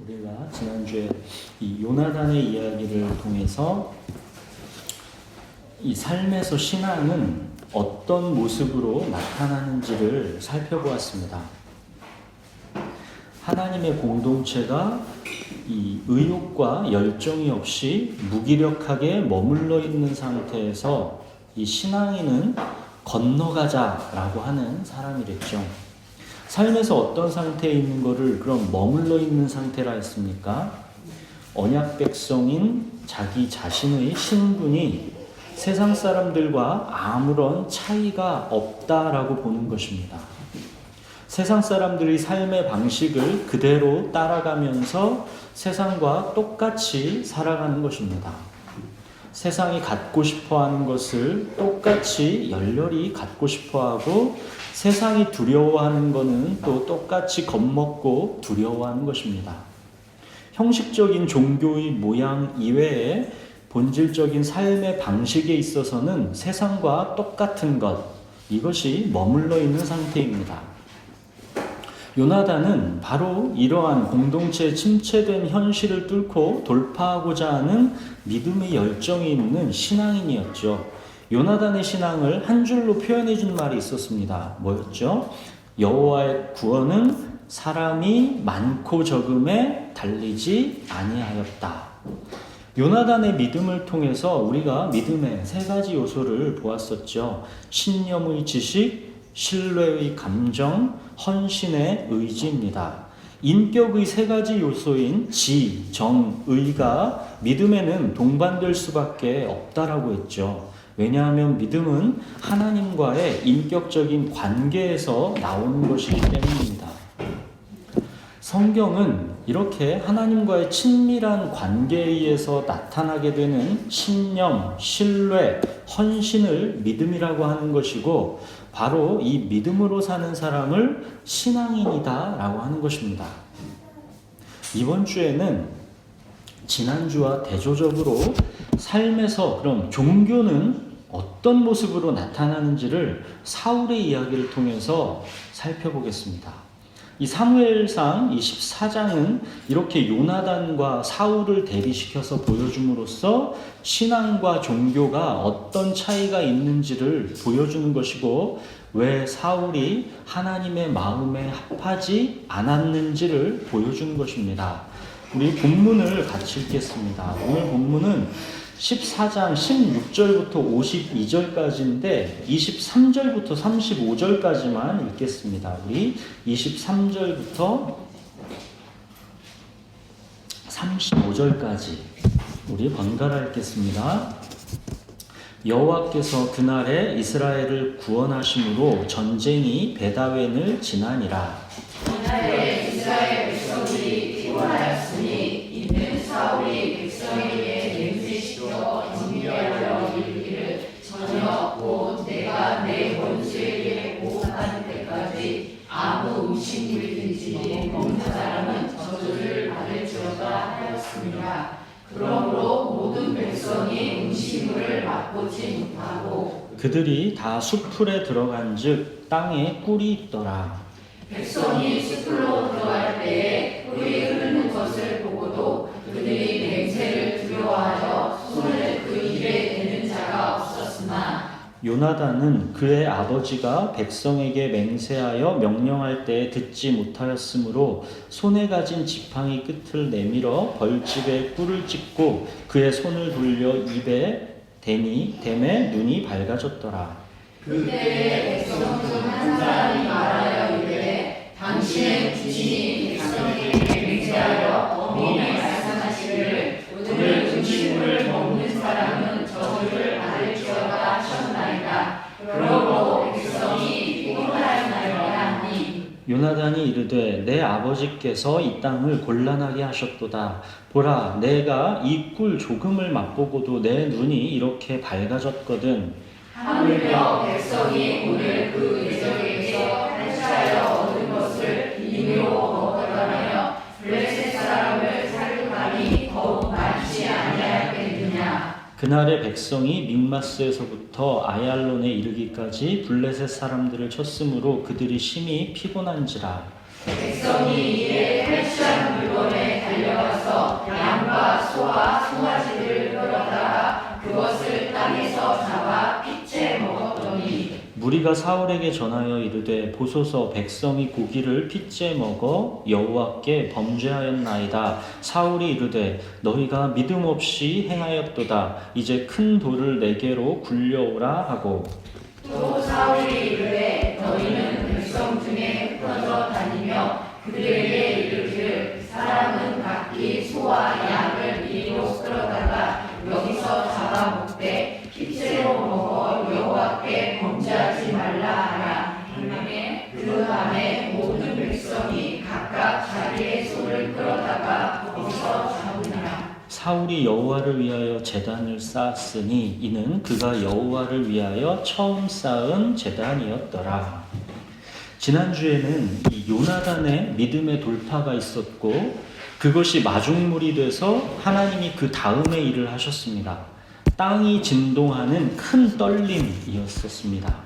우리가 지난주에 이 요나단의 이야기를 통해서 이 삶에서 신앙은 어떤 모습으로 나타나는지를 살펴보았습니다. 하나님의 공동체가 이 의욕과 열정이 없이 무기력하게 머물러 있는 상태에서 이 신앙인은 건너가자라고 하는 사람이랬죠. 삶에서 어떤 상태에 있는 것을 그럼 머물러 있는 상태라 했습니까? 언약 백성인 자기 자신의 신분이 세상 사람들과 아무런 차이가 없다라고 보는 것입니다. 세상 사람들의 삶의 방식을 그대로 따라가면서 세상과 똑같이 살아가는 것입니다. 세상이 갖고 싶어 하는 것을 똑같이 열렬히 갖고 싶어 하고 세상이 두려워하는 것은 또 똑같이 겁먹고 두려워하는 것입니다. 형식적인 종교의 모양 이외에 본질적인 삶의 방식에 있어서는 세상과 똑같은 것, 이것이 머물러 있는 상태입니다. 요나단은 바로 이러한 공동체에 침체된 현실을 뚫고 돌파하고자 하는 믿음의 열정이 있는 신앙인이었죠. 요나단의 신앙을 한 줄로 표현해 준 말이 있었습니다. 뭐였죠? 여호와의 구원은 사람이 많고 적음에 달리지 아니하였다. 요나단의 믿음을 통해서 우리가 믿음의 세 가지 요소를 보았었죠. 신념의 지식, 신뢰의 감정, 헌신의 의지입니다. 인격의 세 가지 요소인 지, 정, 의가 믿음에는 동반될 수밖에 없다라고 했죠. 왜냐하면 믿음은 하나님과의 인격적인 관계에서 나오는 것이기 때문입니다. 성경은 이렇게 하나님과의 친밀한 관계에 의해서 나타나게 되는 신념, 신뢰, 헌신을 믿음이라고 하는 것이고 바로 이 믿음으로 사는 사람을 신앙인이다 라고 하는 것입니다. 이번 주에는 지난주와 대조적으로 삶에서 그럼 종교는 어떤 모습으로 나타나는지를 사울의 이야기를 통해서 살펴보겠습니다. 이 사무엘상 24장은 이렇게 요나단과 사울을 대비시켜서 보여줌으로써 신앙과 종교가 어떤 차이가 있는지를 보여주는 것이고 왜 사울이 하나님의 마음에 합하지 않았는지를 보여주는 것입니다. 우리 본문을 같이 읽겠습니다. 오늘 본문은 14장 16절부터 52절까지인데 23절부터 35절까지만 읽겠습니다. 우리 23절부터 35절까지 우리 번갈아 읽겠습니다. 여호와께서 그날에 이스라엘을 구원하심으로 전쟁이 베다웬을 지나니라. 그날에 이스라엘 백성들이 피곤하였으니 이는 사울이 백성에게 정리하여 이르기를 전혀 곧 내가 내 원수에게 보복하는 때까지 아무 음식물이든지 먹는 사람은 저주를 받을지어다 하였습니다. 그러므로 모든 백성이 음식물을 맛보지 못하고 그들이 다 숲풀에 들어간즉 땅에 꿀이 있더라. 백성이 숲으로 들어갈 때에 꿀이 흐르는 것을 보고도 그들이 냄새를 두려워하여 손을 그 입에 대는 자가 없었으나 요나단은 그의 아버지가 백성에게 맹세하여 명령할 때 듣지 못하였으므로 손에 가진 지팡이 끝을 내밀어 벌집에 꿀을 찍고 그의 손을 돌려 입에 대니 댐에 눈이 밝아졌더라. 그때에 백성 중 한 사람이 말하여 이르되 당신의 주인이 백성에게 맹세하여 범인이 말씀하시기를 오늘 음식물을 먹는 사람은 저주를 받을지어다 하셨나이다. 그러므로 백성이 피곤하였나이다 하니 요나단이 이르되 내 아버지께서 이 땅을 곤란하게 하셨도다. 보라, 내가 이 꿀 조금을 맛보고도 내 눈이 이렇게 밝아졌거든. 하물며 백성이 오늘 그 예적에서 탈취하여 얻은 것을 임의로 먹었더라며 블레셋 사람을 살육하니 더욱 많지 아니하였겠느냐. 그날의 백성이 믹마스에서부터 아얄론에 이르기까지 블레셋 사람들을 쳤으므로 그들이 심히 피곤한지라. 백성이 이에 탈취한 물건에 너희가 사울에게 전하여 이르되 보소서 백성이 고기를 핏째 먹어 여호와께 범죄하였나이다. 사울이 이르되 너희가 믿음 없이 행하였도다. 이제 큰 돌을 내게로 굴려오라 하고 또 사울이 이르되 너희는 백성 중에 흩어져 다니며 그들에게 이르기를 사람은 각기 소와 양을 이리로 끌어다가 여기서 잡아먹되 핏째로 먹어 여호와께 범죄하지 말라 하라. 그 밤에 모든 백성이 각각 자기의 소를 끌어다가 거기서 잡으니라. 사울이 여호와를 위하여 제단을 쌓았으니 이는 그가 여호와를 위하여 처음 쌓은 제단이었더라. 지난주에는 이 요나단의 믿음의 돌파가 있었고 그것이 마중물이 돼서 하나님이 그 다음에 일을 하셨습니다. 땅이 진동하는 큰 떨림이었었습니다.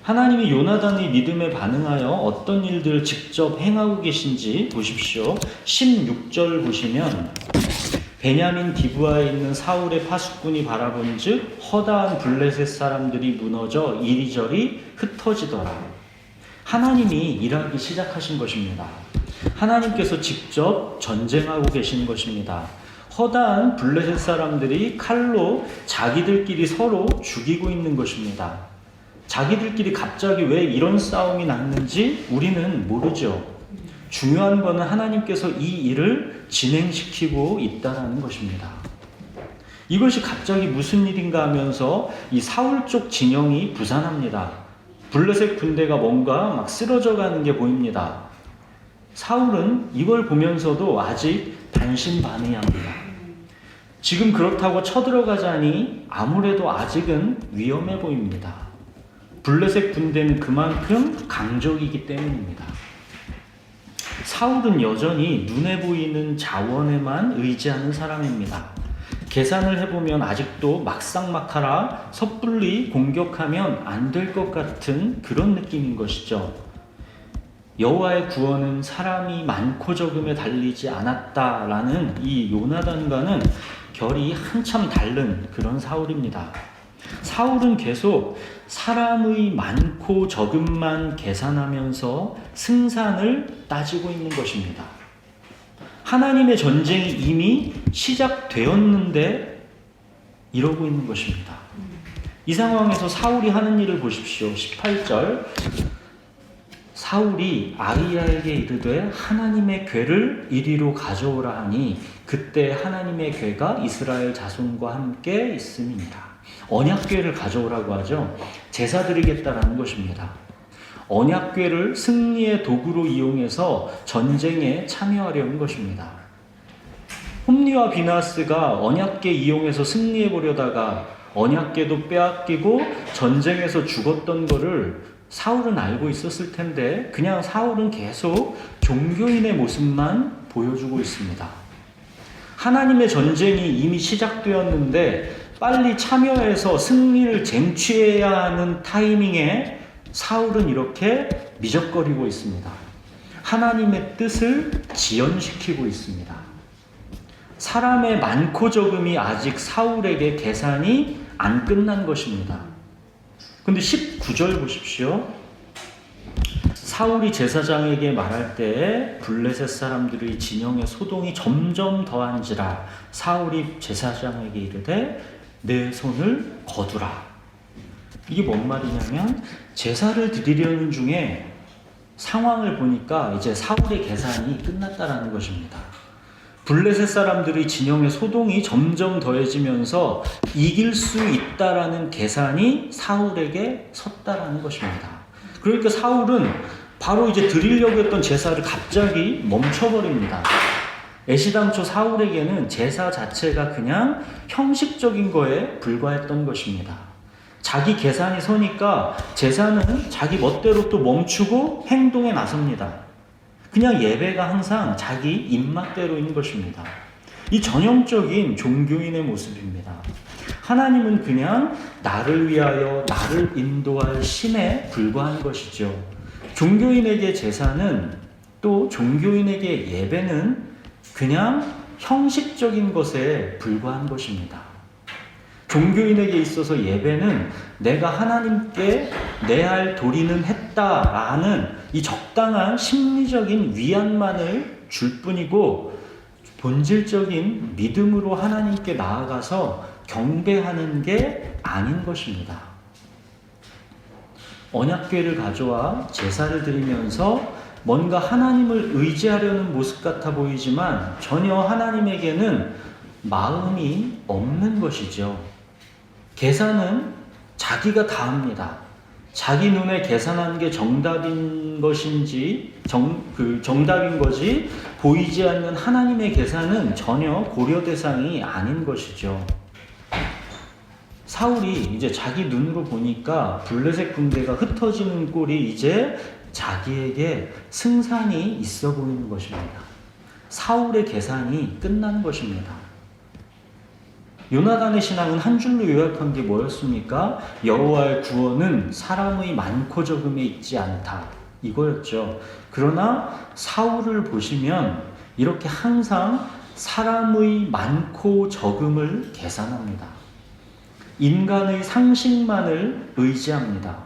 하나님이 요나단의 믿음에 반응하여 어떤 일들을 직접 행하고 계신지 보십시오. 16절 보시면 베냐민 기브아에 있는 사울의 파수꾼이 바라본즉 허다한 블레셋 사람들이 무너져 이리저리 흩어지더라. 하나님이 일하기 시작하신 것입니다. 하나님께서 직접 전쟁하고 계신 것입니다. 허다한 블레셋 사람들이 칼로 자기들끼리 서로 죽이고 있는 것입니다. 자기들끼리 갑자기 왜 이런 싸움이 났는지 우리는 모르죠. 중요한 것은 하나님께서 이 일을 진행시키고 있다는 것입니다. 이것이 갑자기 무슨 일인가 하면서 이 사울 쪽 진영이 부산합니다. 블레셋 군대가 뭔가 막 쓰러져 가는 게 보입니다. 사울은 이걸 보면서도 아직 반신반의합니다. 지금 그렇다고 쳐들어가자니 아무래도 아직은 위험해 보입니다. 블레셋 군대는 그만큼 강적이기 때문입니다. 사울은 여전히 눈에 보이는 자원에만 의지하는 사람입니다. 계산을 해보면 아직도 막상막하라 섣불리 공격하면 안 될 것 같은 그런 느낌인 것이죠. 여호와의 구원은 사람이 많고 적음에 달리지 않았다라는 이 요나단과는 결이 한참 다른 그런 사울입니다. 사울은 계속 사람의 많고 적음만 계산하면서 승산을 따지고 있는 것입니다. 하나님의 전쟁이 이미 시작되었는데 이러고 있는 것입니다. 이 상황에서 사울이 하는 일을 보십시오. 18절 사울이 아히야에게 이르되 하나님의 궤를 이리로 가져오라 하니 그때 하나님의 궤가 이스라엘 자손과 함께 있음이니라. 언약궤를 가져오라고 하죠. 제사 드리겠다라는 것입니다. 언약궤를 승리의 도구로 이용해서 전쟁에 참여하려는 것입니다. 홈리와 비나스가 언약궤 이용해서 승리해 보려다가 언약궤도 빼앗기고 전쟁에서 죽었던 거를 사울은 알고 있었을 텐데 그냥 사울은 계속 종교인의 모습만 보여주고 있습니다. 하나님의 전쟁이 이미 시작되었는데 빨리 참여해서 승리를 쟁취해야 하는 타이밍에 사울은 이렇게 미적거리고 있습니다. 하나님의 뜻을 지연시키고 있습니다. 사람의 많고 적음이 아직 사울에게 계산이 안 끝난 것입니다. 근데 19절 보십시오. 사울이 제사장에게 말할 때에 블레셋 사람들의 진영의 소동이 점점 더한지라 사울이 제사장에게 이르되 내 손을 거두라. 이게 뭔 말이냐면 제사를 드리려는 중에 상황을 보니까 이제 사울의 계산이 끝났다라는 것입니다. 블레셋 사람들의 진영의 소동이 점점 더해지면서 이길 수 있다라는 계산이 사울에게 섰다라는 것입니다. 그러니까 사울은 바로 이제 드리려고 했던 제사를 갑자기 멈춰버립니다. 애시당초 사울에게는 제사 자체가 그냥 형식적인 거에 불과했던 것입니다. 자기 계산이 서니까 제사는 자기 멋대로 또 멈추고 행동에 나섭니다. 그냥 예배가 항상 자기 입맛대로인 것입니다. 이 전형적인 종교인의 모습입니다. 하나님은 그냥 나를 위하여 나를 인도할 신에 불과한 것이죠. 종교인에게 제사는 또 종교인에게 예배는 그냥 형식적인 것에 불과한 것입니다. 종교인에게 있어서 예배는 내가 하나님께 내 할 도리는 했다라는 이 적당한 심리적인 위안만을 줄 뿐이고 본질적인 믿음으로 하나님께 나아가서 경배하는 게 아닌 것입니다. 언약궤를 가져와 제사를 드리면서 뭔가 하나님을 의지하려는 모습 같아 보이지만 전혀 하나님에게는 마음이 없는 것이죠. 계산은 자기가 다 합니다. 자기 눈에 계산한 게 정답인 것인지 정답인 거지 보이지 않는 하나님의 계산은 전혀 고려 대상이 아닌 것이죠. 사울이 이제 자기 눈으로 보니까 블레셋 군대가 흩어지는 꼴이 이제 자기에게 승산이 있어 보이는 것입니다. 사울의 계산이 끝난 것입니다. 요나단의 신앙은 한 줄로 요약한 게 뭐였습니까? 여호와의 구원은 사람의 많고 적음에 있지 않다. 이거였죠. 그러나 사울을 보시면 이렇게 항상 사람의 많고 적음을 계산합니다. 인간의 상식만을 의지합니다.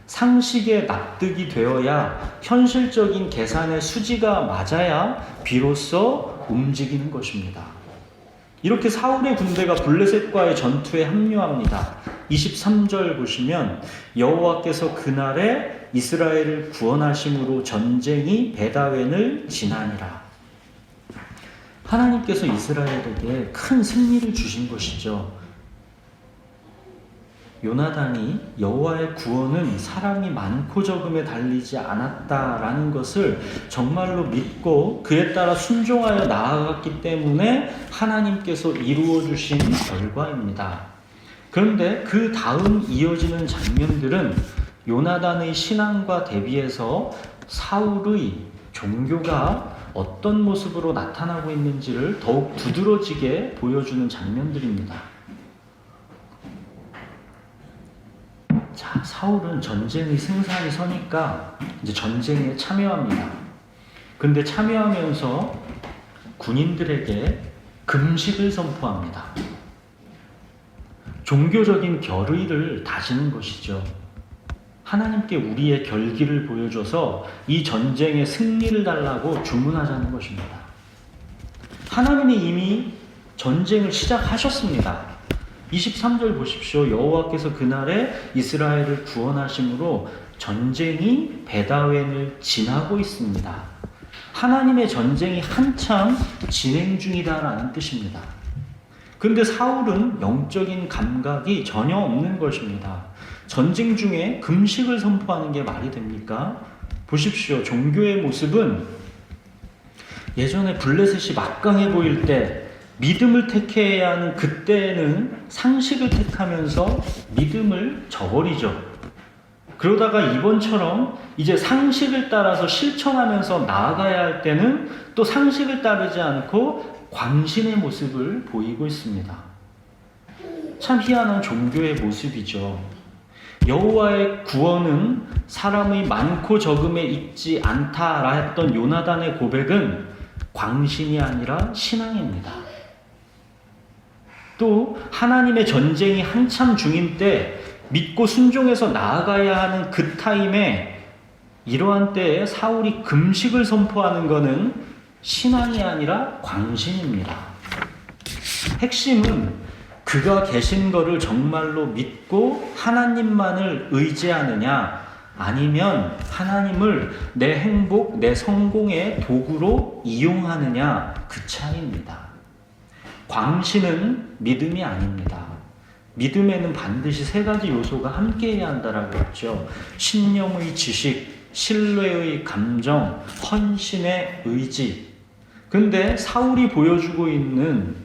상식에 납득이 되어야 현실적인 계산의 수지가 맞아야 비로소 움직이는 것입니다. 이렇게 사울의 군대가 블레셋과의 전투에 합류합니다. 23절 보시면 여호와께서 그날에 이스라엘을 구원하심으로 전쟁이 베다웬을 지나니라. 하나님께서 이스라엘에게 큰 승리를 주신 것이죠. 요나단이 여호와의 구원은 사람이 많고 적음에 달리지 않았다라는 것을 정말로 믿고 그에 따라 순종하여 나아갔기 때문에 하나님께서 이루어 주신 결과입니다. 그런데 그 다음 이어지는 장면들은 요나단의 신앙과 대비해서 사울의 종교가 어떤 모습으로 나타나고 있는지를 더욱 두드러지게 보여주는 장면들입니다. 자, 사울은 전쟁의 승산이 서니까 이제 전쟁에 참여합니다. 근데 참여하면서 군인들에게 금식을 선포합니다. 종교적인 결의를 다지는 것이죠. 하나님께 우리의 결기를 보여줘서 이 전쟁의 승리를 달라고 주문하자는 것입니다. 하나님이 이미 전쟁을 시작하셨습니다. 23절 보십시오. 여호와께서 그날에 이스라엘을 구원하심으로 전쟁이 베다웬을 지나고 있습니다. 하나님의 전쟁이 한참 진행 중이다라는 뜻입니다. 그런데 사울은 영적인 감각이 전혀 없는 것입니다. 전쟁 중에 금식을 선포하는 게 말이 됩니까? 보십시오. 종교의 모습은 예전에 블레셋이 막강해 보일 때 믿음을 택해야 하는 그때는 상식을 택하면서 믿음을 저버리죠. 그러다가 이번처럼 이제 상식을 따라서 실천하면서 나아가야 할 때는 또 상식을 따르지 않고 광신의 모습을 보이고 있습니다. 참 희한한 종교의 모습이죠. 여호와의 구원은 사람의 많고 적음에 있지 않다라 했던 요나단의 고백은 광신이 아니라 신앙입니다. 또 하나님의 전쟁이 한참 중인 때 믿고 순종해서 나아가야 하는 그 타임에 이러한 때에 사울이 금식을 선포하는 것은 신앙이 아니라 광신입니다. 핵심은 그가 계신 것을 정말로 믿고 하나님만을 의지하느냐 아니면 하나님을 내 행복, 내 성공의 도구로 이용하느냐 그 차이입니다. 광신은 믿음이 아닙니다. 믿음에는 반드시 세 가지 요소가 함께해야 한다라고 했죠. 신념의 지식, 신뢰의 감정, 헌신의 의지. 근데 사울이 보여주고 있는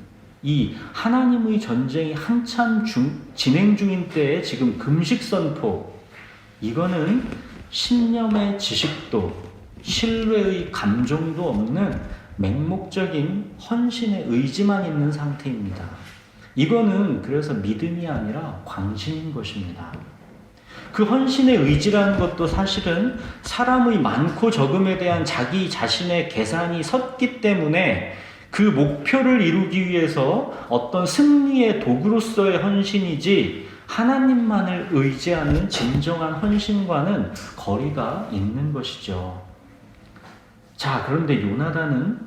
이 하나님의 전쟁이 한참 진행 중인 때에 지금 금식 선포, 이거는 신념의 지식도 신뢰의 감정도 없는 맹목적인 헌신의 의지만 있는 상태입니다. 이거는 그래서 믿음이 아니라 광신인 것입니다. 그 헌신의 의지라는 것도 사실은 사람의 많고 적음에 대한 자기 자신의 계산이 섰기 때문에 그 목표를 이루기 위해서 어떤 승리의 도구로서의 헌신이지 하나님만을 의지하는 진정한 헌신과는 거리가 있는 것이죠. 자, 그런데 요나단은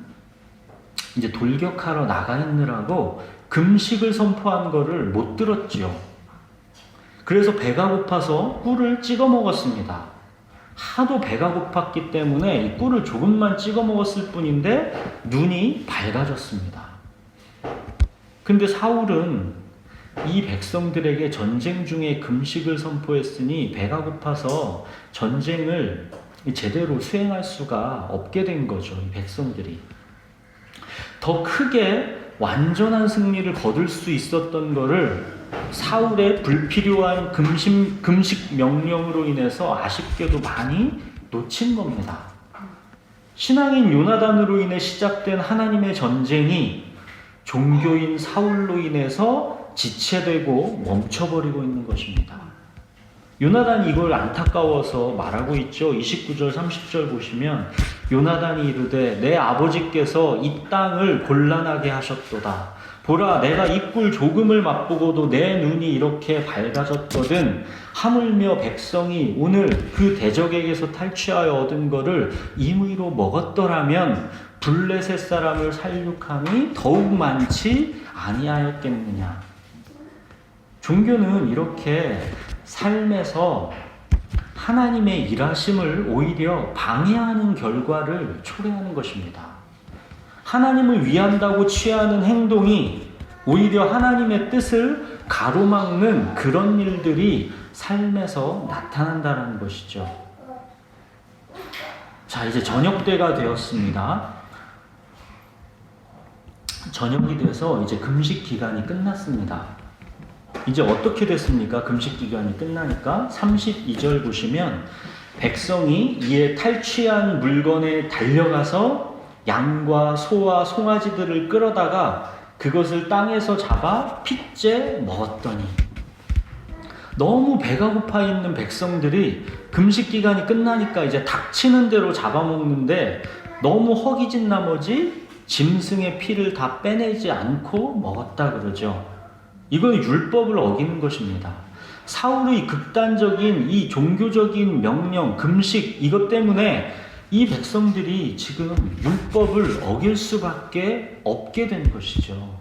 이제 돌격하러 나가 있느라고 금식을 선포한 거를 못 들었지요. 그래서 배가 고파서 꿀을 찍어 먹었습니다. 하도 배가 고팠기 때문에 이 꿀을 조금만 찍어 먹었을 뿐인데 눈이 밝아졌습니다. 근데 사울은 이 백성들에게 전쟁 중에 금식을 선포했으니 배가 고파서 전쟁을 제대로 수행할 수가 없게 된 거죠. 이 백성들이. 더 크게 완전한 승리를 거둘 수 있었던 거를 사울의 불필요한 금식 명령으로 인해서 아쉽게도 많이 놓친 겁니다. 신앙인 요나단으로 인해 시작된 하나님의 전쟁이 종교인 사울로 인해서 지체되고 멈춰버리고 있는 것입니다. 요나단이 이걸 안타까워서 말하고 있죠. 29절 30절 보시면 요나단이 이르되 내 아버지께서 이 땅을 곤란하게 하셨도다. 보라, 내가 이 꿀 조금을 맛보고도 내 눈이 이렇게 밝아졌거든. 하물며 백성이 오늘 그 대적에게서 탈취하여 얻은 거를 임의로 먹었더라면 블레셋 사람을 살육함이 더욱 많지 아니하였겠느냐. 종교는 이렇게 삶에서 하나님의 일하심을 오히려 방해하는 결과를 초래하는 것입니다. 하나님을 위한다고 취하는 행동이 오히려 하나님의 뜻을 가로막는 그런 일들이 삶에서 나타난다는 것이죠. 자, 이제 저녁 때가 되었습니다. 저녁이 돼서 이제 금식 기간이 끝났습니다. 이제 어떻게 됐습니까? 금식 기간이 끝나니까 32절 보시면 백성이 이에 탈취한 물건에 달려가서 양과 소와 송아지들을 끌어다가 그것을 땅에서 잡아 핏째 먹었더니, 너무 배가 고파 있는 백성들이 금식 기간이 끝나니까 이제 닥치는 대로 잡아먹는데 너무 허기진 나머지 짐승의 피를 다 빼내지 않고 먹었다 그러죠. 이건 율법을 어기는 것입니다. 사울의 극단적인 이 종교적인 명령, 금식, 이것 때문에 이 백성들이 지금 율법을 어길 수밖에 없게 된 것이죠.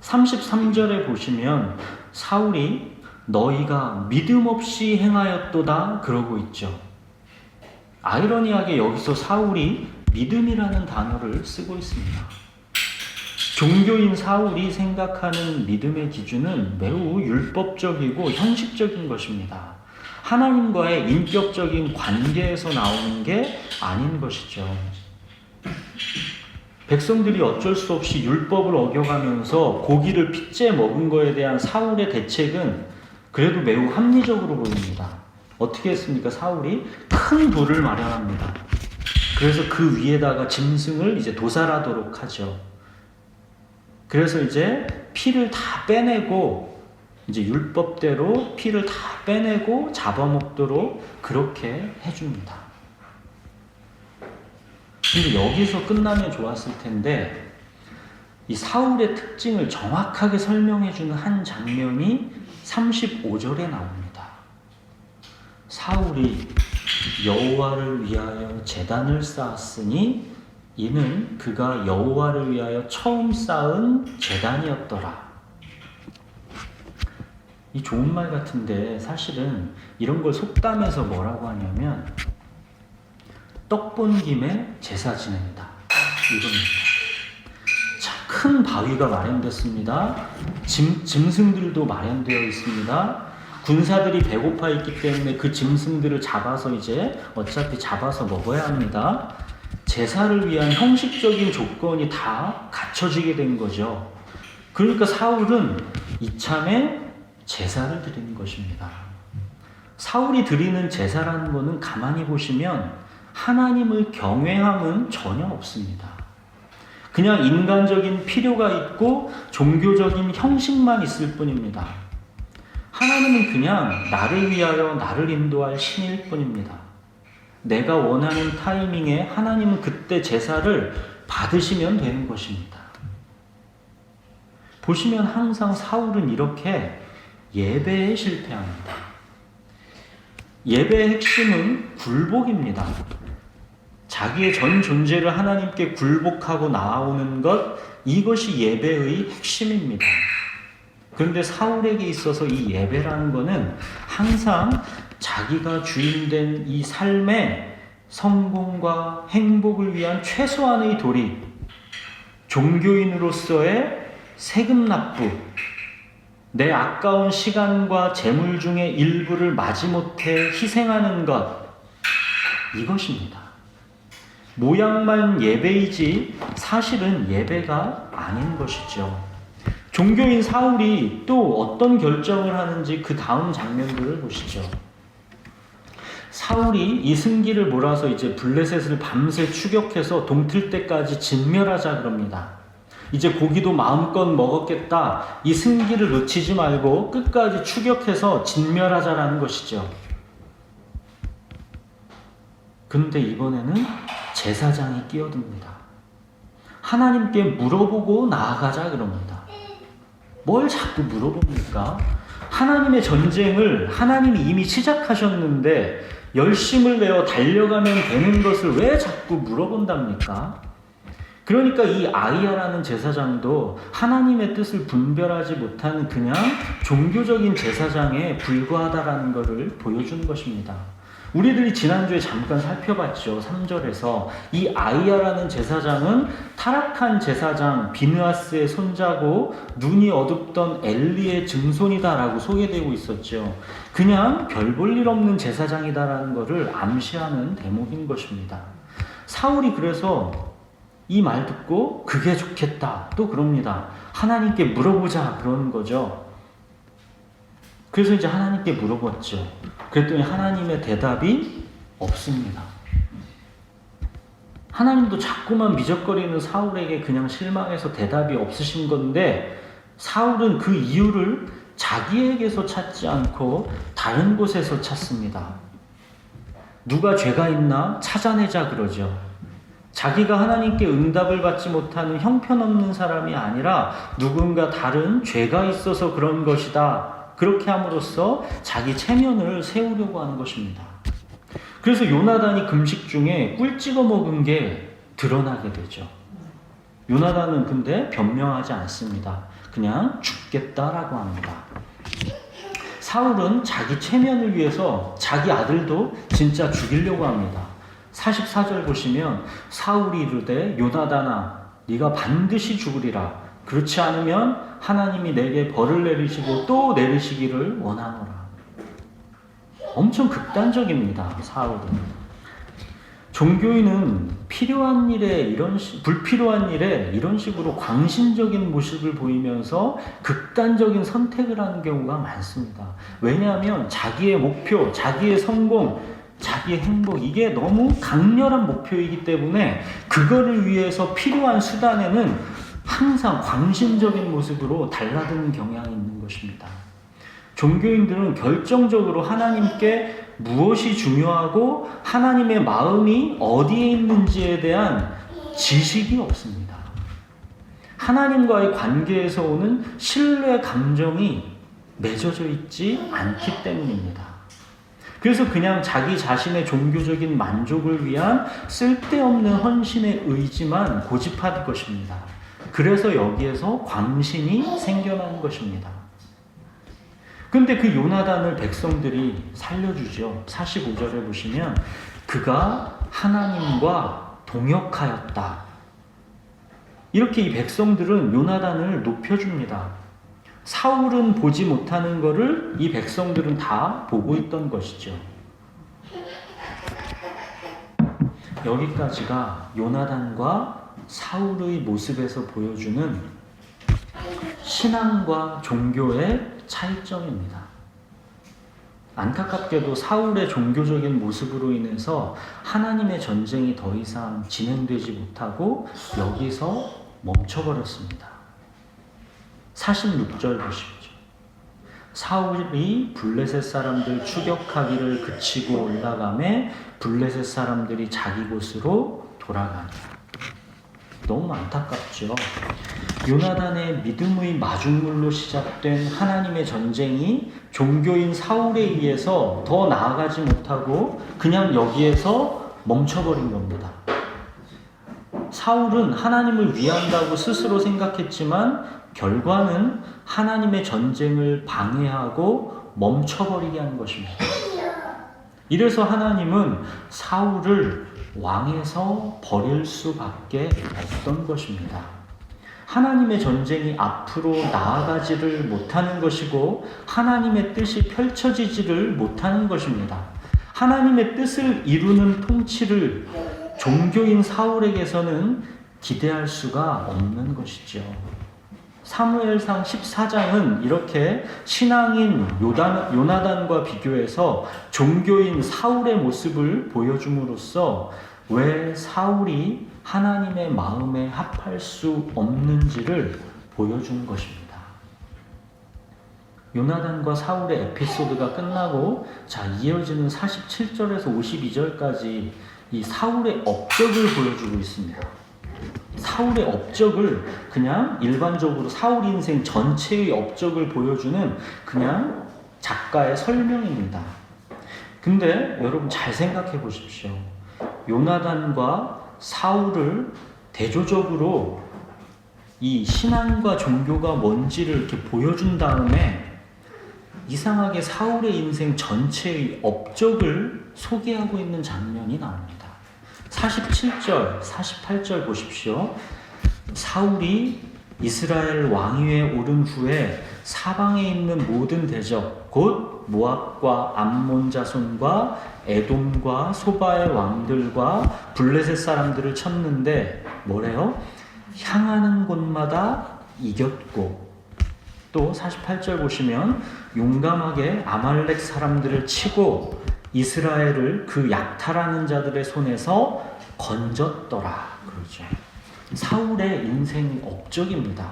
33절에 보시면 사울이 너희가 믿음 없이 행하였도다 그러고 있죠. 아이러니하게 여기서 사울이 믿음이라는 단어를 쓰고 있습니다. 종교인 사울이 생각하는 믿음의 기준은 매우 율법적이고 형식적인 것입니다. 하나님과의 인격적인 관계에서 나오는 게 아닌 것이죠. 백성들이 어쩔 수 없이 율법을 어겨가면서 고기를 핏째 먹은 거에 대한 사울의 대책은 그래도 매우 합리적으로 보입니다. 어떻게 했습니까? 사울이 큰 불을 마련합니다. 그래서 그 위에다가 짐승을 이제 도살하도록 하죠. 그래서 이제 피를 다 빼내고, 이제 율법대로 피를 다 빼내고 잡아먹도록 그렇게 해줍니다. 근데 여기서 끝나면 좋았을 텐데, 이 사울의 특징을 정확하게 설명해주는 한 장면이 35절에 나옵니다. 사울이 여호와를 위하여 제단을 쌓았으니 이는 그가 여호와를 위하여 처음 쌓은 제단이었더라. 이 좋은 말 같은데 사실은 이런 걸 속담에서 뭐라고 하냐면 떡 본 김에 제사 지낸다, 이겁니다. 자, 큰 바위가 마련됐습니다. 짐승들도 마련되어 있습니다. 군사들이 배고파 있기 때문에 그 짐승들을 잡아서 이제 어차피 잡아서 먹어야 합니다. 제사를 위한 형식적인 조건이 다 갖춰지게 된 거죠. 그러니까 사울은 이참에 제사를 드리는 것입니다. 사울이 드리는 제사라는 것은 가만히 보시면 하나님을 경외함은 전혀 없습니다. 그냥 인간적인 필요가 있고 종교적인 형식만 있을 뿐입니다. 하나님은 그냥 나를 위하여 나를 인도할 신일 뿐입니다. 내가 원하는 타이밍에 하나님은 그때 제사를 받으시면 되는 것입니다. 보시면 항상 사울은 이렇게 예배에 실패합니다. 예배의 핵심은 굴복입니다. 자기의 전 존재를 하나님께 굴복하고 나아오는 것, 이것이 예배의 핵심입니다. 그런데 사울에게 있어서 이 예배라는 것은 항상 자기가 주인된 이 삶의 성공과 행복을 위한 최소한의 도리, 종교인으로서의 세금 납부, 내 아까운 시간과 재물 중에 일부를 마지못해 희생하는 것, 이것입니다. 모양만 예배이지 사실은 예배가 아닌 것이죠. 종교인 사울이 또 어떤 결정을 하는지 그 다음 장면들을 보시죠. 사울이 이 승기를 몰아서 이제 블레셋을 밤새 추격해서 동틀 때까지 진멸하자 그럽니다. 이제 고기도 마음껏 먹었겠다. 이 승기를 놓치지 말고 끝까지 추격해서 진멸하자라는 것이죠. 근데 이번에는 제사장이 끼어듭니다. 하나님께 물어보고 나아가자 그럽니다. 뭘 자꾸 물어봅니까? 하나님의 전쟁을 하나님이 이미 시작하셨는데 열심을 내어 달려가면 되는 것을 왜 자꾸 물어본답니까? 그러니까 이 아이야라는 제사장도 하나님의 뜻을 분별하지 못하는 그냥 종교적인 제사장에 불과하다라는 것을 보여주는 것입니다. 우리들이 지난주에 잠깐 살펴봤죠. 3절에서 이 아이야라는 제사장은 타락한 제사장 비느하스의 손자고 눈이 어둡던 엘리의 증손이다라고 소개되고 있었죠. 그냥 별 볼 일 없는 제사장이다라는 것을 암시하는 대목인 것입니다. 사울이 그래서 이 말 듣고 그게 좋겠다 또 그럽니다. 하나님께 물어보자 그러는 거죠. 그래서 이제 하나님께 물어봤죠. 그랬더니 하나님의 대답이 없습니다. 하나님도 자꾸만 미적거리는 사울에게 그냥 실망해서 대답이 없으신 건데 사울은 그 이유를 자기에게서 찾지 않고 다른 곳에서 찾습니다. 누가 죄가 있나 찾아내자 그러죠. 자기가 하나님께 응답을 받지 못하는 형편없는 사람이 아니라 누군가 다른 죄가 있어서 그런 것이다. 그렇게 함으로써 자기 체면을 세우려고 하는 것입니다. 그래서 요나단이 금식 중에 꿀 찍어 먹은 게 드러나게 되죠. 요나단은 근데 변명하지 않습니다. 그냥 죽겠다라고 합니다. 사울은 자기 체면을 위해서 자기 아들도 진짜 죽이려고 합니다. 44절 보시면 사울이 이르되 요나단아 네가 반드시 죽으리라. 그렇지 않으면 하나님이 내게 벌을 내리시고 또 내리시기를 원하노라. 엄청 극단적입니다. 사울은. 종교인은 필요한 일에 불필요한 일에 이런 식으로 광신적인 모습을 보이면서 극단적인 선택을 하는 경우가 많습니다. 왜냐하면 자기의 목표, 자기의 성공, 자기의 행복, 이게 너무 강렬한 목표이기 때문에 그거를 위해서 필요한 수단에는 항상 광신적인 모습으로 달라드는 경향이 있는 것입니다. 종교인들은 결정적으로 하나님께 무엇이 중요하고 하나님의 마음이 어디에 있는지에 대한 지식이 없습니다. 하나님과의 관계에서 오는 신뢰 감정이 맺어져 있지 않기 때문입니다. 그래서 그냥 자기 자신의 종교적인 만족을 위한 쓸데없는 헌신의 의지만 고집할 것입니다. 그래서 여기에서 광신이 생겨나는 것입니다. 근데 그 요나단을 백성들이 살려주죠. 45절에 보시면 그가 하나님과 동역하였다. 이렇게 이 백성들은 요나단을 높여줍니다. 사울은 보지 못하는 것을 이 백성들은 다 보고 있던 것이죠. 여기까지가 요나단과 사울의 모습에서 보여주는 신앙과 종교의 차이점입니다. 안타깝게도 사울의 종교적인 모습으로 인해서 하나님의 전쟁이 더 이상 진행되지 못하고 여기서 멈춰버렸습니다. 46절 보십시오. 사울이 블레셋 사람들 추격하기를 그치고 올라가매 블레셋 사람들이 자기 곳으로 돌아가니라. 너무 안타깝죠. 요나단의 믿음의 마중물로 시작된 하나님의 전쟁이 종교인 사울에 의해서 더 나아가지 못하고 그냥 여기에서 멈춰버린 겁니다. 사울은 하나님을 위한다고 스스로 생각했지만 결과는 하나님의 전쟁을 방해하고 멈춰버리게 한 것입니다. 이래서 하나님은 사울을 왕에서 버릴 수밖에 없던 것입니다. 하나님의 전쟁이 앞으로 나아가지를 못하는 것이고 하나님의 뜻이 펼쳐지지를 못하는 것입니다. 하나님의 뜻을 이루는 통치를 종교인 사울에게서는 기대할 수가 없는 것이죠. 사무엘상 14장은 이렇게 신앙인 요나단과 비교해서 종교인 사울의 모습을 보여줌으로써 왜 사울이 하나님의 마음에 합할 수 없는지를 보여준 것입니다. 요나단과 사울의 에피소드가 끝나고 이어지는 47절에서 52절까지 이 사울의 업적을 보여주고 있습니다. 사울의 업적을 그냥 일반적으로 사울 인생 전체의 업적을 보여주는 그냥 작가의 설명입니다. 근데 여러분 잘 생각해 보십시오. 요나단과 사울을 대조적으로 이 신앙과 종교가 뭔지를 이렇게 보여준 다음에 이상하게 사울의 인생 전체의 업적을 소개하고 있는 장면이 나옵니다. 47절, 48절 보십시오. 사울이 이스라엘 왕위에 오른 후에 사방에 있는 모든 대적, 곧 모압과 암몬 자손과 에돔과 소바의 왕들과 블레셋 사람들을 쳤는데 뭐래요? 향하는 곳마다 이겼고, 또 48절 보시면 용감하게 아말렉 사람들을 치고 이스라엘을 그 약탈하는 자들의 손에서 건졌더라 그러죠. 사울의 인생 업적입니다.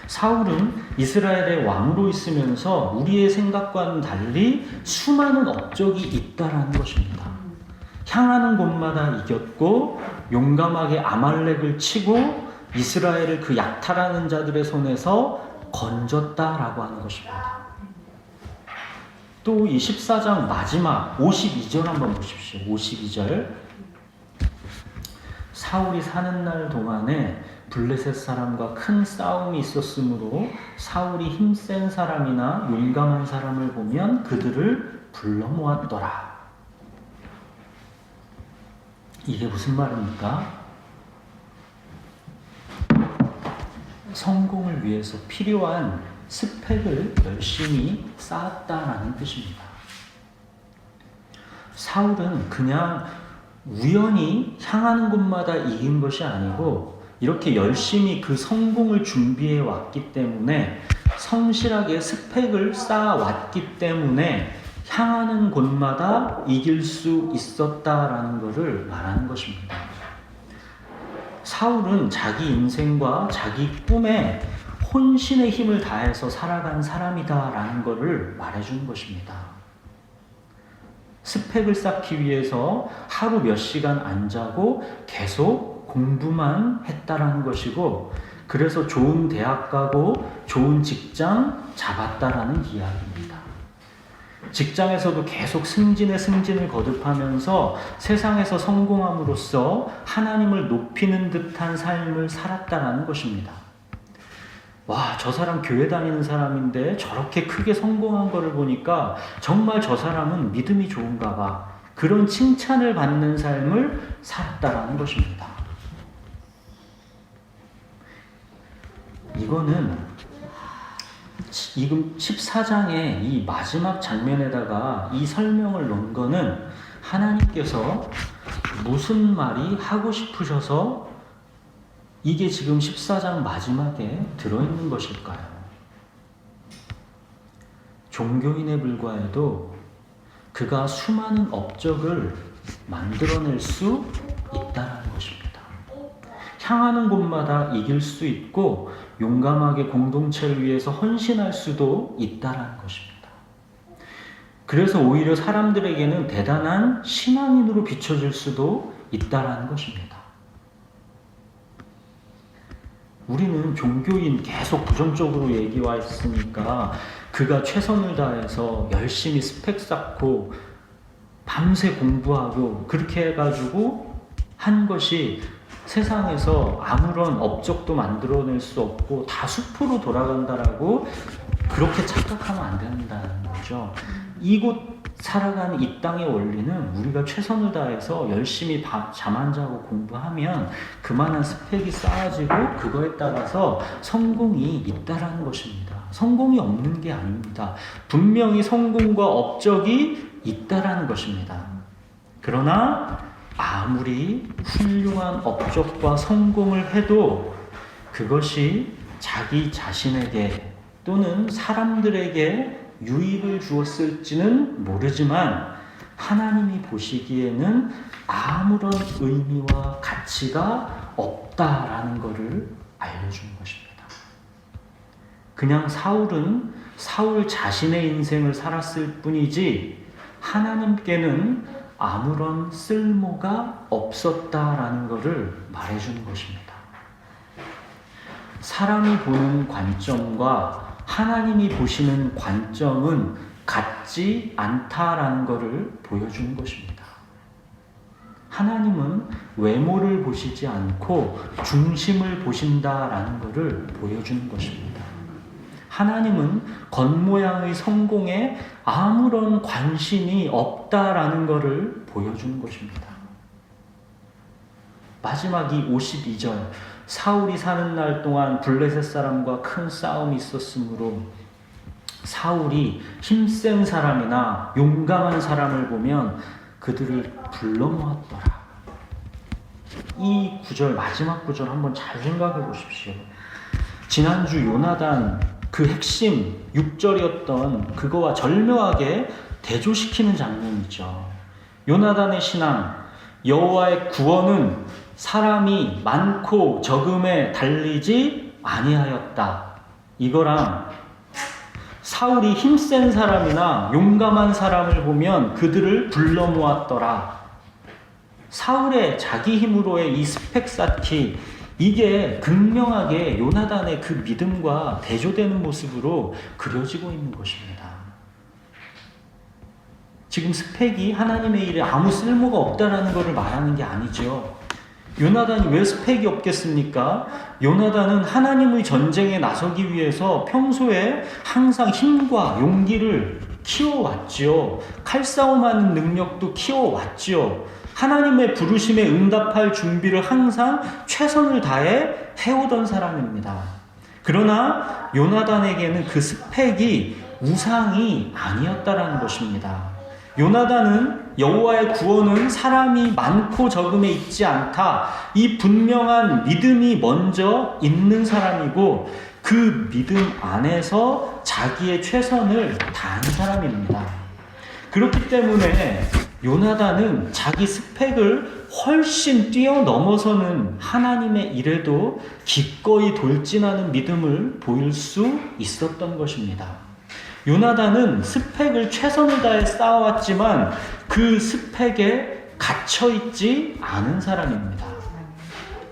사울은 이스라엘의 왕으로 있으면서 우리의 생각과는 달리 수많은 업적이 있다라는 것입니다. 향하는 곳마다 이겼고 용감하게 아말렉을 치고 이스라엘을 그 약탈하는 자들의 손에서 건졌다라고 하는 것입니다. 또 이 14장 마지막 52절 한번 보십시오. 52절. 사울이 사는 날 동안에 블레셋 사람과 큰 싸움이 있었으므로 사울이 힘센 사람이나 용감한 사람을 보면 그들을 불러 모았더라. 이게 무슨 말입니까? 성공을 위해서 필요한 스펙을 열심히 쌓았다라는 뜻입니다. 사울은 그냥 우연히 향하는 곳마다 이긴 것이 아니고 이렇게 열심히 그 성공을 준비해 왔기 때문에 성실하게 스펙을 쌓아왔기 때문에 향하는 곳마다 이길 수 있었다라는 것을 말하는 것입니다. 사울은 자기 인생과 자기 꿈에 혼신의 힘을 다해서 살아간 사람이다라는 것을 말해주는 것입니다. 스펙을 쌓기 위해서 하루 몇 시간 안 자고 계속 공부만 했다라는 것이고, 그래서 좋은 대학 가고 좋은 직장 잡았다라는 이야기입니다. 직장에서도 계속 승진에 승진을 거듭하면서 세상에서 성공함으로써 하나님을 높이는 듯한 삶을 살았다라는 것입니다. 와, 저 사람 교회 다니는 사람인데 저렇게 크게 성공한 거를 보니까 정말 저 사람은 믿음이 좋은가 봐. 그런 칭찬을 받는 삶을 살았다라는 것입니다. 이거는 지금 14장의 이 마지막 장면에다가 이 설명을 넣은 거는 하나님께서 무슨 말이 하고 싶으셔서 이게 지금 14장 마지막에 들어있는 것일까요? 종교인에 불과해도 그가 수많은 업적을 만들어낼 수 있다는 것입니다. 향하는 곳마다 이길 수 있고 용감하게 공동체를 위해서 헌신할 수도 있다는 것입니다. 그래서 오히려 사람들에게는 대단한 신앙인으로 비춰질 수도 있다는 것입니다. 우리는 종교인 계속 부정적으로 얘기와 있으니까 그가 최선을 다해서 열심히 스펙 쌓고 밤새 공부하고 그렇게 해가지고 한 것이 세상에서 아무런 업적도 만들어낼 수 없고 다 수포로 돌아간다라고 그렇게 착각하면 안 된다는 거죠. 이곳 살아가는 이 땅의 원리는 우리가 최선을 다해서 열심히 잠 안 자고 공부하면 그만한 스펙이 쌓아지고 그거에 따라서 성공이 있다라는 것입니다. 성공이 없는 게 아닙니다. 분명히 성공과 업적이 있다라는 것입니다. 그러나 아무리 훌륭한 업적과 성공을 해도 그것이 자기 자신에게 또는 사람들에게 유익을 주었을지는 모르지만 하나님이 보시기에는 아무런 의미와 가치가 없다라는 것을 알려주는 것입니다. 그냥 사울은 사울 자신의 인생을 살았을 뿐이지 하나님께는 아무런 쓸모가 없었다라는 것을 말해주는 것입니다. 사람이 보는 관점과 하나님이 보시는 관점은 같지 않다라는 것을 보여주는 것입니다. 하나님은 외모를 보시지 않고 중심을 보신다라는 것을 보여주는 것입니다. 하나님은 겉모양의 성공에 아무런 관심이 없다라는 것을 보여주는 것입니다. 마지막 이 52절 사울이 사는 날 동안 블레셋 사람과 큰 싸움이 있었으므로 사울이 힘센 사람이나 용감한 사람을 보면 그들을 불러 모았더라. 이 구절, 마지막 구절 한번 잘 생각해 보십시오. 지난주 요나단 그 핵심 6절이었던 그거와 절묘하게 대조시키는 장면이죠. 요나단의 신앙, 여호와의 구원은 사람이 많고 적음에 달리지 아니하였다. 이거랑 사울이 힘센 사람이나 용감한 사람을 보면 그들을 불러 모았더라. 사울의 자기 힘으로의 이 스펙 쌓기, 이게 극명하게 요나단의 그 믿음과 대조되는 모습으로 그려지고 있는 것입니다. 지금 스펙이 하나님의 일에 아무 쓸모가 없다라는 것을 말하는 게 아니죠. 요나단이 왜 스펙이 없겠습니까? 요나단은 하나님의 전쟁에 나서기 위해서 평소에 항상 힘과 용기를 키워왔지요. 칼싸움하는 능력도 키워왔지요. 하나님의 부르심에 응답할 준비를 항상 최선을 다해 해오던 사람입니다. 그러나 요나단에게는 그 스펙이 우상이 아니었다라는 것입니다. 요나단은 여호와의 구원은 사람이 많고 적음에 있지 않다. 이 분명한 믿음이 먼저 있는 사람이고 그 믿음 안에서 자기의 최선을 다한 사람입니다. 그렇기 때문에 요나단은 자기 스펙을 훨씬 뛰어넘어서는 하나님의 일에도 기꺼이 돌진하는 믿음을 보일 수 있었던 것입니다. 요나단은 스펙을 최선을 다해 쌓아왔지만 그 스펙에 갇혀있지 않은 사람입니다.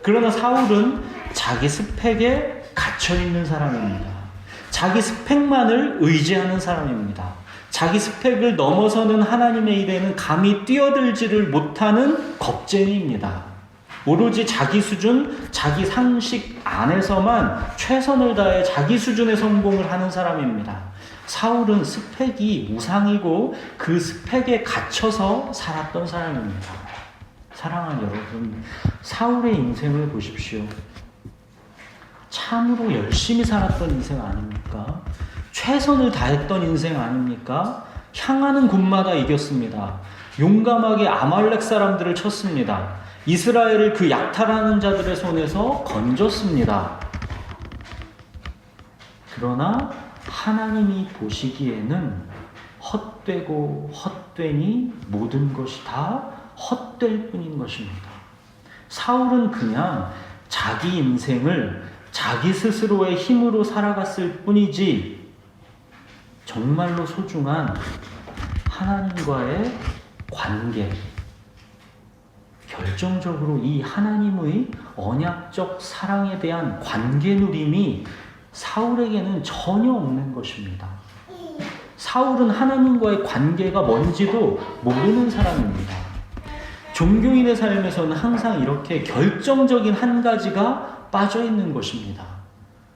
그러나 사울은 자기 스펙에 갇혀있는 사람입니다. 자기 스펙만을 의지하는 사람입니다. 자기 스펙을 넘어서는 하나님의 일에는 감히 뛰어들지를 못하는 겁쟁이입니다. 오로지 자기 수준, 자기 상식 안에서만 최선을 다해 자기 수준의 성공을 하는 사람입니다. 사울은 스펙이 우상이고 그 스펙에 갇혀서 살았던 사람입니다. 사랑하는 여러분, 사울의 인생을 보십시오. 참으로 열심히 살았던 인생 아닙니까? 최선을 다했던 인생 아닙니까? 향하는 곳마다 이겼습니다. 용감하게 아말렉 사람들을 쳤습니다. 이스라엘을 그 약탈하는 자들의 손에서 건졌습니다. 그러나 하나님이 보시기에는 헛되고 헛되니 모든 것이 다 헛될 뿐인 것입니다. 사울은 그냥 자기 인생을 자기 스스로의 힘으로 살아갔을 뿐이지 정말로 소중한 하나님과의 관계, 결정적으로 이 하나님의 언약적 사랑에 대한 관계 누림이 사울에게는 전혀 없는 것입니다. 사울은 하나님과의 관계가 뭔지도 모르는 사람입니다. 종교인의 삶에서는 항상 이렇게 결정적인 한 가지가 빠져 있는 것입니다.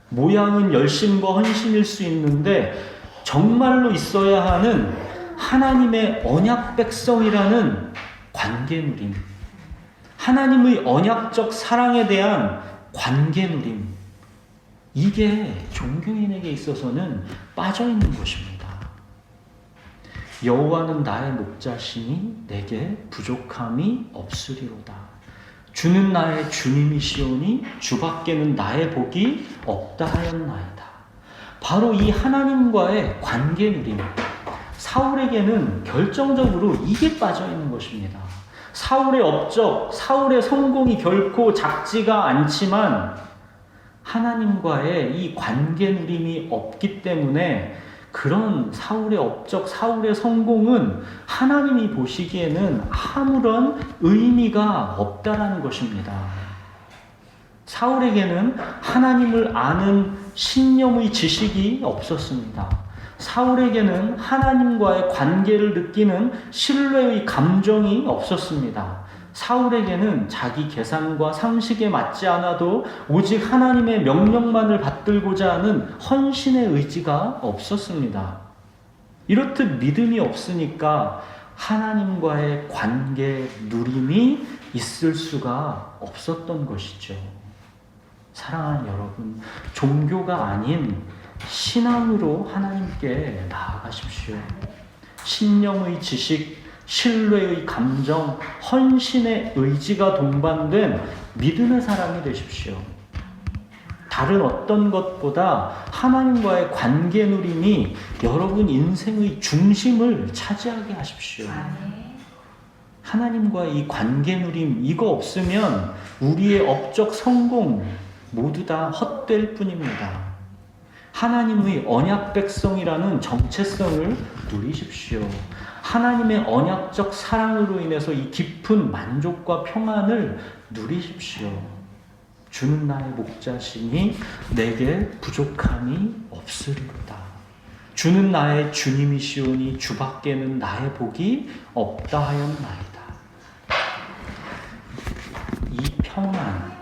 모양은 열심과 헌신일 수 있는데 정말로 있어야 하는 하나님의 언약 백성이라는 관계 누림, 하나님의 언약적 사랑에 대한 관계 누림, 이게 종교인에게 있어서는 빠져 있는 것입니다. 여호와는 나의 목자시니 내게 부족함이 없으리로다. 주는 나의 주님이시오니 주밖에는 나의 복이 없다 하였나이다. 바로 이 하나님과의 관계 누림, 사울에게는 결정적으로 이게 빠져 있는 것입니다. 사울의 업적, 사울의 성공이 결코 작지가 않지만 하나님과의 이 관계 누림이 없기 때문에 그런 사울의 업적, 사울의 성공은 하나님이 보시기에는 아무런 의미가 없다라는 것입니다. 사울에게는 하나님을 아는 신념의 지식이 없었습니다. 사울에게는 하나님과의 관계를 느끼는 신뢰의 감정이 없었습니다. 사울에게는 자기 계산과 상식에 맞지 않아도 오직 하나님의 명령만을 받들고자 하는 헌신의 의지가 없었습니다. 이렇듯 믿음이 없으니까 하나님과의 관계 누림이 있을 수가 없었던 것이죠. 사랑하는 여러분, 종교가 아닌 신앙으로 하나님께 나아가십시오. 신령의 지식, 신뢰의 감정, 헌신의 의지가 동반된 믿음의 사람이 되십시오. 다른 어떤 것보다 하나님과의 관계 누림이 여러분 인생의 중심을 차지하게 하십시오. 하나님과의 이 관계 누림, 이거 없으면 우리의 업적 성공 모두 다 헛될 뿐입니다. 하나님의 언약 백성이라는 정체성을 누리십시오. 하나님의 언약적 사랑으로 인해서 이 깊은 만족과 평안을 누리십시오. 주는 나의 목자시니 내게 부족함이 없으리로다. 주는 나의 주님이시오니 주밖에는 나의 복이 없다 하였나이다. 이 평안,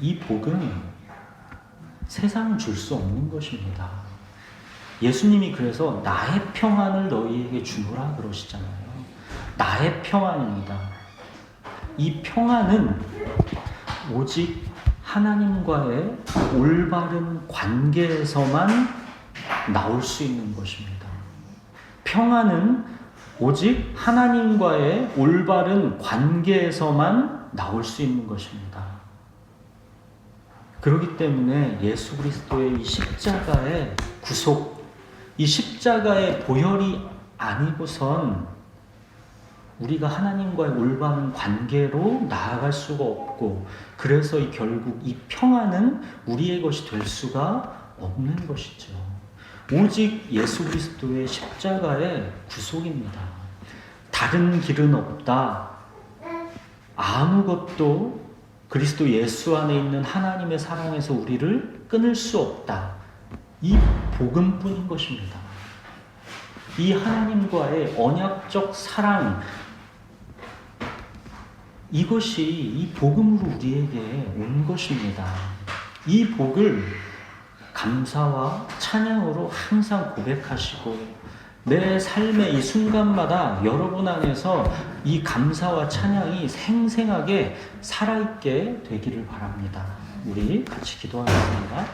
이 복은 세상은 줄 수 없는 것입니다. 예수님이 그래서 나의 평안을 너희에게 주노라 그러시잖아요. 나의 평안입니다. 이 평안은 오직 하나님과의 올바른 관계에서만 나올 수 있는 것입니다. 평안은 오직 하나님과의 올바른 관계에서만 나올 수 있는 것입니다. 그렇기 때문에 예수 그리스도의 이 십자가의 구속, 이 십자가의 보혈이 아니고선 우리가 하나님과의 올바른 관계로 나아갈 수가 없고, 그래서 결국 이 평안은 우리의 것이 될 수가 없는 것이죠. 오직 예수 그리스도의 십자가의 구속입니다. 다른 길은 없다. 아무것도 그리스도 예수 안에 있는 하나님의 사랑에서 우리를 끊을 수 없다. 이 복음뿐인 것입니다. 이 하나님과의 언약적 사랑, 이것이 이 복음으로 우리에게 온 것입니다. 이 복을 감사와 찬양으로 항상 고백하시고, 내 삶의 이 순간마다 여러분 안에서 이 감사와 찬양이 생생하게 살아있게 되기를 바랍니다. 우리 같이 기도하겠습니다.